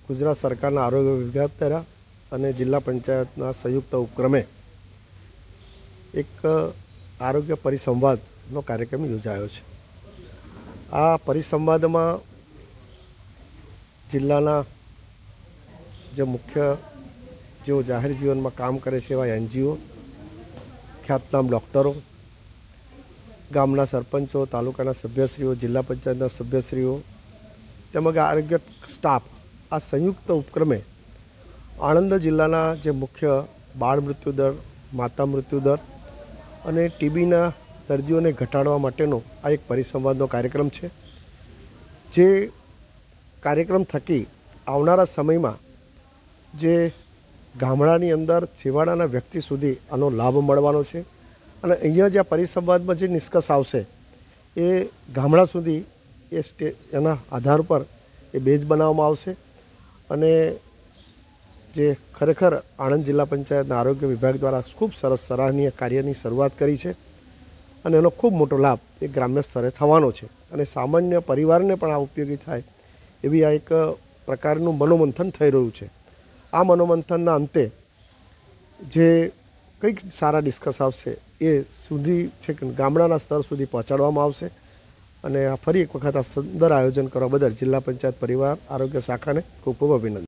ગુજરાત સરકારના આરોગ્ય વિભાગ દ્વારા અને જિલ્લા પંચાયતના સંયુક્ત ઉપક્રમે એક આરોગ્ય પરિસંવાદનો કાર્યક્રમ યોજાયો છે। આ પરિસંવાદમાં જિલ્લાના જે મુખ્ય જેઓ જાહેર જીવનમાં કામ કરે છે એવા એનજીઓ, ખ્યાતનામ ડૉક્ટરો, ગામના સરપંચો, તાલુકાના સભ્યશ્રીઓ, જિલ્લા પંચાયતના સભ્યશ્રીઓ તેમજ આરોગ્ય સ્ટાફ આ સંયુક્ત ઉપક્રમે આણંદ જિલ્લાના જે મુખ્ય બાળ મૃત્યુદર, માતા મૃત્યુદર અને ટીબીના દર્દીઓને ઘટાડવા માટેનો આ એક પરિસંવાદનો કાર્યક્રમ છે। જે કાર્યક્રમ થકી આવનારા સમયમાં જે ગામડાની અંદર છેવાડાના વ્યક્તિ સુધી આનો લાભ મળવાનો છે અને અહીંયા જે આ પરિસંવાદમાં જે નિષ્કર્ષ આવશે એ ગામડા સુધી એના આધાર પર એ બેઝ બનાવવામાં આવશે અને જે ખરેખર આણંદ જિલ્લા પંચાયતના આરોગ્ય વિભાગ દ્વારા ખૂબ સરસ સરાહનીય કાર્યની શરૂઆત કરી છે અને એનો ખૂબ મોટો લાભ એ ગ્રામ્ય સ્તરે થવાનો છે અને સામાન્ય પરિવારને પણ આ ઉપયોગી થાય એવી આ એક પ્રકારનું મનોમંથન થઈ રહ્યું છે। આ મનોમંથનના અંતે જે કંઈક સારા ડિસ્કસ આવશે એ સુધી છે કે ગામડાના સ્તર સુધી પહોંચાડવામાં આવશે અને આ ફરી એક વખત આ સુંદર આયોજન કરવા બદલ જિલ્લા પંચાયત પરિવાર આરોગ્ય શાખાને ખૂબ ખૂબ અભિનંદન।